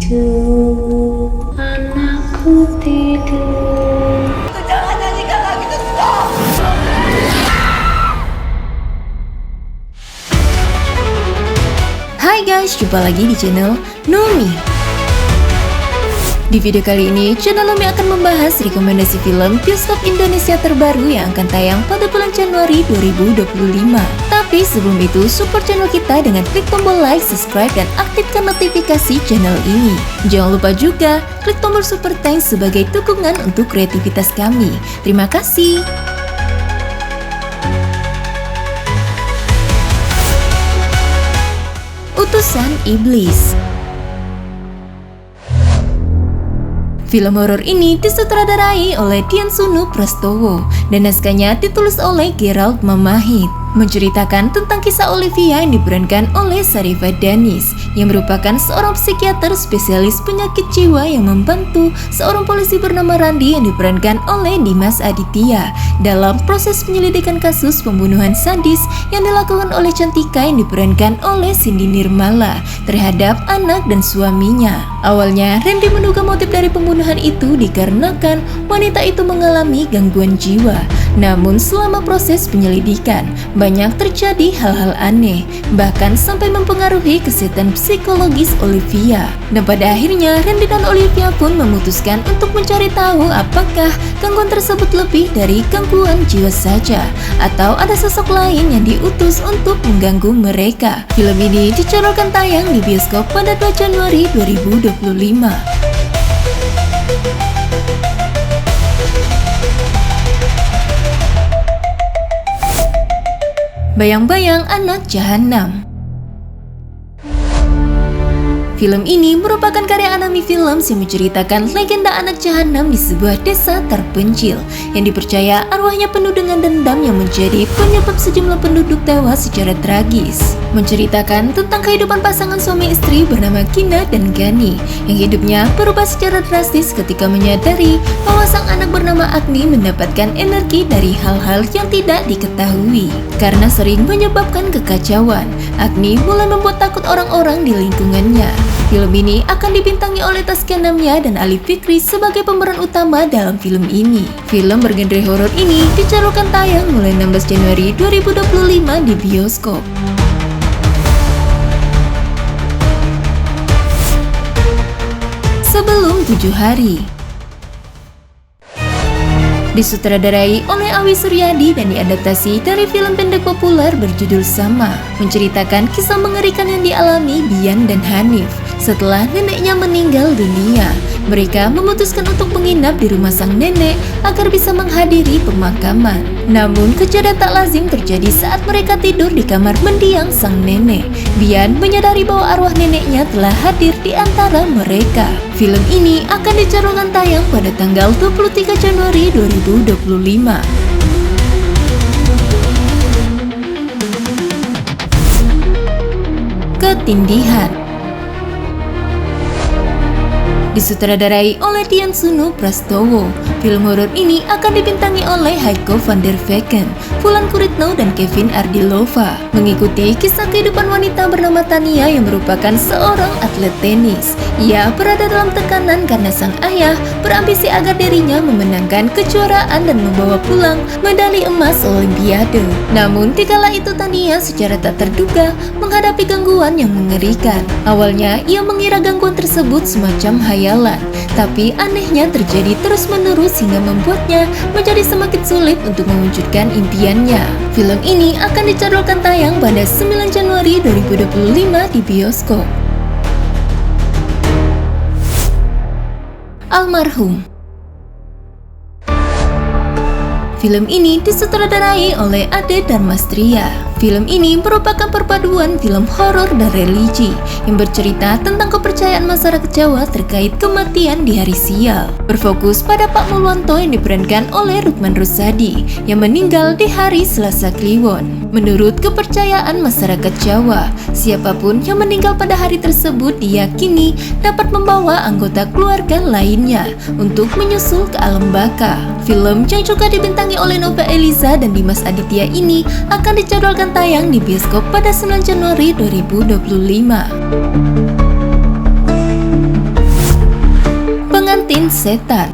tidur, anakku tidur. Jangan nyanyikan lagi tuh, stop! Hai guys, jumpa lagi di channel Nomi. Di video kali ini, channel Nomi akan membahas rekomendasi film bioskop Indonesia terbaru yang akan tayang pada bulan Januari 2025. Tapi sebelum itu, support channel kita dengan klik tombol like, subscribe, dan aktifkan notifikasi channel ini. Jangan lupa juga klik tombol super thanks sebagai dukungan untuk kreativitas kami. Terima kasih. Utusan Iblis. Film horor ini disutradarai oleh Dian Sunu Prastowo dan naskahnya ditulis oleh Gerald Mamahit, menceritakan tentang kisah Olivia yang diperankan oleh Sharifah Danis yang merupakan seorang psikiater spesialis penyakit jiwa yang membantu seorang polisi bernama Randi yang diperankan oleh Dimas Aditya dalam proses penyelidikan kasus pembunuhan sadis yang dilakukan oleh Cantika yang diperankan oleh Cindy Nirmala terhadap anak dan suaminya. Awalnya, Randy menduga motif dari pembunuhan itu dikarenakan wanita itu mengalami gangguan jiwa. Namun selama proses penyelidikan, banyak terjadi hal-hal aneh, bahkan sampai mempengaruhi kesehatan psikologis Olivia. Dan pada akhirnya, Randy dan Olivia pun memutuskan untuk mencari tahu apakah gangguan tersebut lebih dari gangguan jiwa saja, atau ada sosok lain yang diutus untuk mengganggu mereka. Film ini dicanangkan tayang di bioskop pada 2 Januari 2025. Bayang-bayang Anak Jahanam. Film ini merupakan karya Anami Films yang menceritakan legenda anak jahanam di sebuah desa terpencil yang dipercaya arwahnya penuh dengan dendam yang menjadi penyebab sejumlah penduduk tewas secara tragis. Menceritakan tentang kehidupan pasangan suami istri bernama Kina dan Gani yang hidupnya berubah secara drastis ketika menyadari bahwa sang anak bernama Agni mendapatkan energi dari hal-hal yang tidak diketahui. Karena sering menyebabkan kekacauan, Agni mulai membuat takut orang-orang di lingkungannya. Film ini akan dibintangi oleh Taskia Namya dan Ali Fikri sebagai pemeran utama dalam film ini. Film bergenre horor ini dicanangkan tayang mulai 16 Januari 2025 di bioskop. Sebelum 7 hari. Disutradarai oleh Awi Suryadi dan diadaptasi dari film pendek populer berjudul sama, menceritakan kisah mengerikan yang dialami Bian dan Hanif setelah neneknya meninggal dunia. Mereka memutuskan untuk menginap di rumah sang nenek agar bisa menghadiri pemakaman. Namun kejadian tak lazim terjadi saat mereka tidur di kamar mendiang sang nenek. Bian menyadari bahwa arwah neneknya telah hadir di antara mereka. Film ini akan dicanangkan tayang pada tanggal 23 Januari 2025. Ketindihan. Disutradarai oleh Dian Sunu Prastowo, film horor ini akan dibintangi oleh Heiko van der Vecken, Fulan Kuritno, dan Kevin Ardilova. Mengikuti kisah kehidupan wanita bernama Tania yang merupakan seorang atlet tenis. Ia berada dalam tekanan karena sang ayah berambisi agar dirinya memenangkan kejuaraan dan membawa pulang medali emas Olimpiade. Namun dikala itu Tania secara tak terduga menghadapi gangguan yang mengerikan. Awalnya ia mengira gangguan tersebut semacam hayalan, tapi anehnya terjadi terus-menerus hingga membuatnya menjadi semakin sulit untuk mewujudkan impiannya. Film ini akan dicanangkan tayang pada 9 Januari 2025 di bioskop. Almarhum. Film ini disutradarai oleh Ade Dharmastria. Film ini merupakan perpaduan film horor dan religi yang bercerita tentang kepercayaan masyarakat Jawa terkait kematian di hari sial. Berfokus pada Pak Mulwanto yang diperankan oleh Rukman Rusadi yang meninggal di hari Selasa Kliwon. Menurut kepercayaan masyarakat Jawa, siapapun yang meninggal pada hari tersebut diyakini dapat membawa anggota keluarga lainnya untuk menyusul ke alam baka. Film yang juga dibintangi oleh Nova Eliza dan Dimas Aditya ini akan dijadwalkan tayang di bioskop pada 9 Januari 2025. Jin Setan.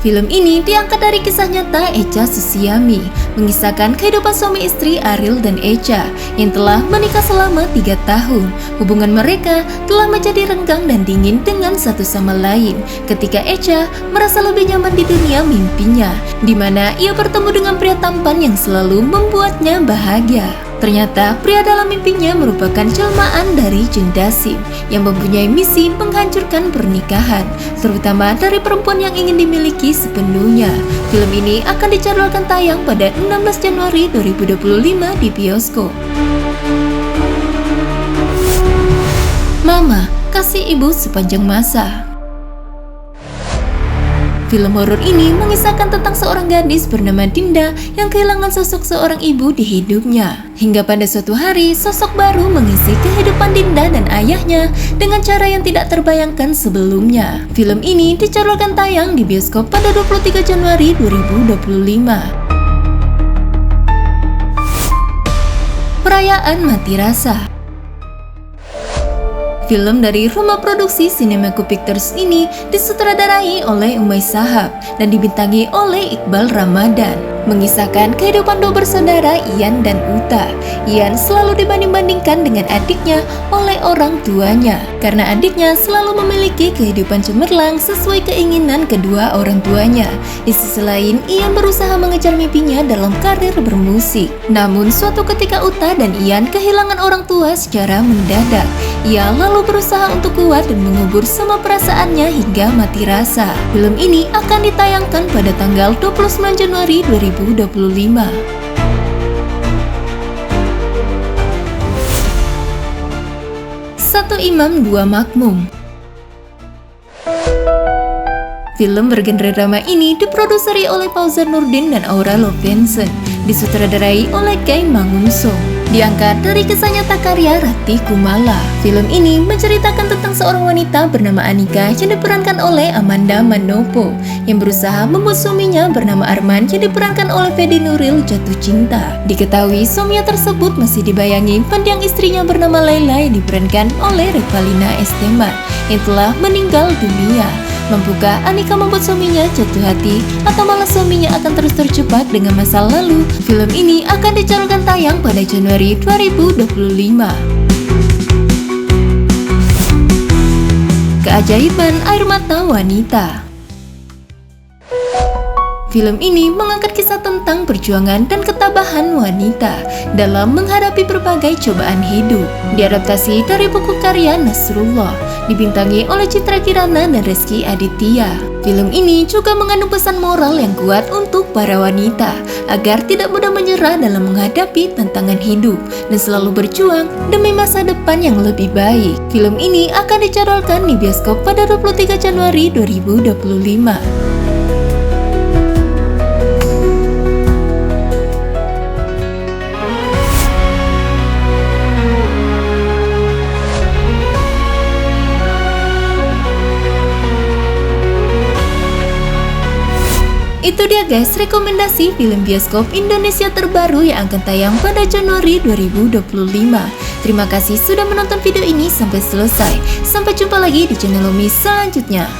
Film ini diangkat dari kisah nyata Echa Susiami, mengisahkan kehidupan suami istri Ariel dan Echa yang telah menikah selama 3 tahun. Hubungan mereka telah menjadi renggang dan dingin dengan satu sama lain ketika Echa merasa lebih nyaman di dunia mimpinya, di mana ia bertemu dengan pria tampan yang selalu membuatnya bahagia. Ternyata pria dalam mimpinya merupakan jelmaan dari Jin Dasim yang mempunyai misi menghancurkan pernikahan, terutama dari perempuan yang ingin dimiliki sepenuhnya. Film ini akan dijadwalkan tayang pada 16 Januari 2025 di bioskop. Mama, kasih ibu sepanjang masa. Film horor ini mengisahkan tentang seorang gadis bernama Dinda yang kehilangan sosok seorang ibu di hidupnya. Hingga pada suatu hari, sosok baru mengisi kehidupan Dinda dan ayahnya dengan cara yang tidak terbayangkan sebelumnya. Film ini dijadwalkan tayang di bioskop pada 23 Januari 2025. Perayaan Mati Rasa. Film dari rumah produksi Cinemaco Pictures ini disutradarai oleh Umay Shahab dan dibintangi oleh Iqbal Ramadan, mengisahkan kehidupan dua bersaudara Ian dan Uta. Ian selalu dibanding-bandingkan dengan adiknya oleh orang tuanya karena adiknya selalu memiliki kehidupan cemerlang sesuai keinginan kedua orang tuanya. Di sisi lain, Ian berusaha mengejar mimpinya dalam karir bermusik. Namun suatu ketika Uta dan Ian kehilangan orang tua secara mendadak. Ia lalu berusaha untuk kuat dan mengubur semua perasaannya hingga mati rasa. Film ini akan ditayangkan pada tanggal 29 Januari 2025. Satu Imam Dua Makmum. Film bergenre drama ini diproduseri oleh Fauzan Nurdin dan Aura Lovensen, disutradarai oleh Kay Mangunsong. Diangkat dari kisah nyata karya Ratih Kumala. Film ini menceritakan tentang seorang wanita bernama Anika yang diperankan oleh Amanda Manopo yang berusaha membuat suaminya bernama Arman yang diperankan oleh Fedi Nuril jatuh cinta. Diketahui suaminya tersebut masih dibayangi pendiang istrinya bernama Laila yang diperankan oleh Revalina Esteman yang telah meninggal dunia. Mampukah Anika membuat suaminya jatuh hati atau malah suaminya akan terus terjebak dengan masa lalu? Film ini akan dijadwalkan tayang pada Januari 2025. Keajaiban Air Mata Wanita. Film ini mengangkat kisah tentang perjuangan dan ketabahan wanita dalam menghadapi berbagai cobaan hidup. Diadaptasi dari buku karya Nasrullah, dibintangi oleh Citra Kirana dan Rizky Aditya. Film ini juga mengandung pesan moral yang kuat untuk para wanita agar tidak mudah menyerah dalam menghadapi tantangan hidup dan selalu berjuang demi masa depan yang lebih baik. Film ini akan dijadwalkan di bioskop pada 23 Januari 2025. Itu dia guys, rekomendasi film bioskop Indonesia terbaru yang akan tayang pada Januari 2025. Terima kasih sudah menonton video ini sampai selesai. Sampai jumpa lagi di channel Umi selanjutnya.